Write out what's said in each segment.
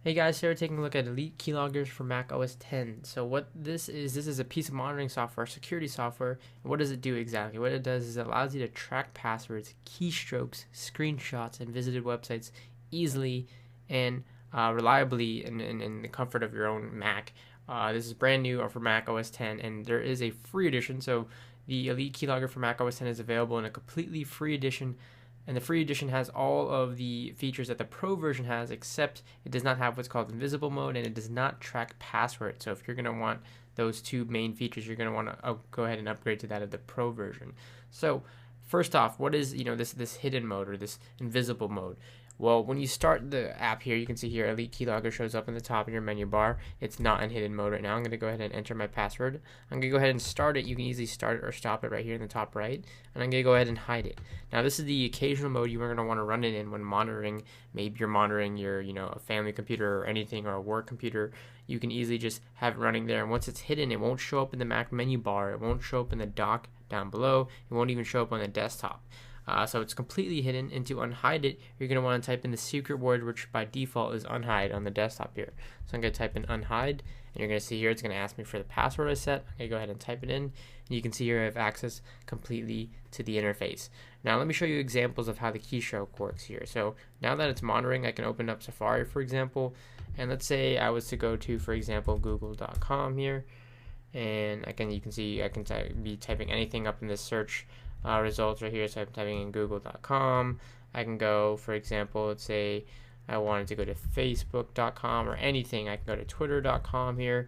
Hey guys, here we're taking a look at Elite Keyloggers for Mac OS X. So what this is a piece of monitoring software, security software. And what does it do exactly? What it does is it allows you to track passwords, keystrokes, screenshots, and visited websites easily and reliably in the comfort of your own Mac. This is brand new for Mac OS X, and there is a free edition. So the Elite Keylogger for Mac OS X is available in a completely free edition, and the free edition has all of the features that the pro version has, except it does not have what's called invisible mode, and it does not track passwords. So if you're going to want those two main features, you're going to want to go ahead and upgrade to that of the pro version. So first off, what is this hidden mode or this invisible mode? Well, when you start the app here, you can see here Elite Keylogger shows up in the top of your menu bar. It's not in hidden mode right now. I'm going to go ahead and enter my password. I'm going to go ahead and start it. You can easily start it or stop it right here in the top right. And I'm going to go ahead and hide it. Now, this is the occasional mode you are going to want to run it in when monitoring. Maybe you're monitoring your, a family computer or anything, or a work computer. You can easily just have it running there. And once it's hidden, it won't show up in the Mac menu bar. It won't show up in the dock down below. It won't even show up on the desktop. So it's completely hidden, and to unhide it, you're going to want to type in the secret word, which by default is unhide on the desktop here. So I'm going to type in unhide, and you're going to see here it's going to ask me for the password I set. I'm going to go ahead and type it in, and you can see here I have access completely to the interface. Now let me show you examples of how the keystroke works here. So now that it's monitoring, I can open up Safari, for example, and let's say I was to go to, for example, google.com here, and you can see I can be typing anything up in this search results right here. So I'm typing in google.com. I can go, for example, let's say I wanted to go to facebook.com or anything. I can go to twitter.com here,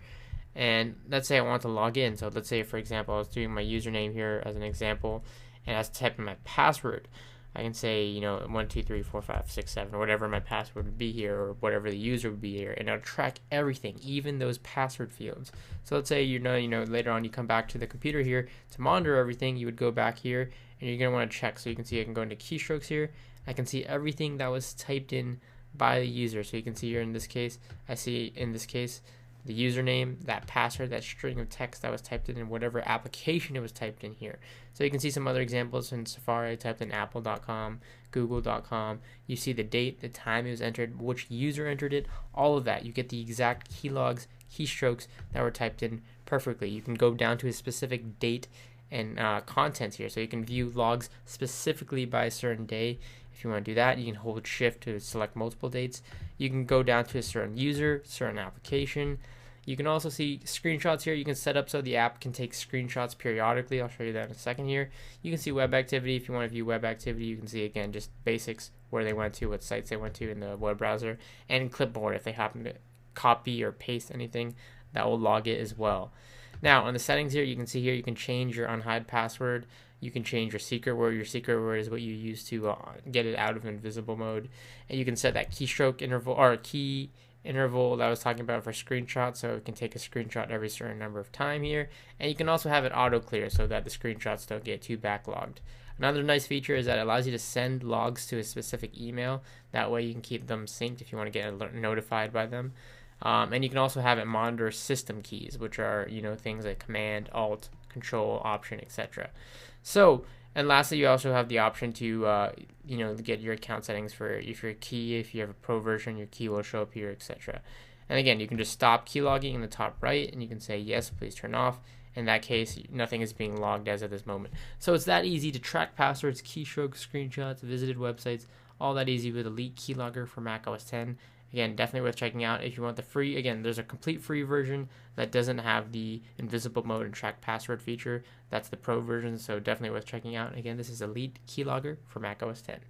and let's say I want to log in. So let's say, for example, I was doing my username here as an example, and I was typing my password. I can say, 1, 2, 3, 4, 5, 6, 7, or whatever my password would be here, or whatever the user would be here, and it'll track everything, even those password fields. So let's say later on you come back to the computer here to monitor everything. You would go back here, and you're gonna want to check. So you can see I can go into keystrokes here. I can see everything that was typed in by the user. So you can see here in this case, I see in this case the username, that password, that string of text that was typed in whatever application it was typed in here. So you can see some other examples in Safari. I typed in apple.com, google.com. You see the date, the time it was entered, which user entered it, all of that. You get the exact keylogs, keystrokes that were typed in perfectly. You can go down to a specific date and content here. So you can view logs specifically by a certain day. If you want to do that, you can hold shift to select multiple dates. You can go down to a certain user, certain application. You can also see screenshots here. You can set up so the app can take screenshots periodically. I'll show you that in a second here. You can see web activity. If you want to view web activity, you can see, again, just basics, where they went to, what sites they went to in the web browser, and clipboard if they happen to copy or paste anything, that will log it as well. Now, on the settings here, you can see here you can change your unhide password. You can change your secret word. Your secret word is what you use to get it out of invisible mode. And you can set that keystroke interval or key interval that I was talking about for screenshots, so it can take a screenshot every certain number of time here. And you can also have it auto clear so that the screenshots don't get too backlogged. Another nice feature is that it allows you to send logs to a specific email. That way you can keep them synced if you want to get notified by them. And you can also have it monitor system keys, which are things like Command, Alt, Control, Option, etc. So, and lastly, you also have the option to get your account settings for if your key. If you have a pro version, your key will show up here, etc. And again, you can just stop keylogging in the top right, and you can say yes, please turn off. In that case, nothing is being logged as of this moment. So it's that easy to track passwords, keystrokes, screenshots, visited websites, all that easy with Elite Keylogger for Mac OS X. Again, definitely worth checking out if you want the free. Again, there's a complete free version that doesn't have the invisible mode and track password feature. That's the pro version, so definitely worth checking out. Again, this is Elite Keylogger for Mac OS X.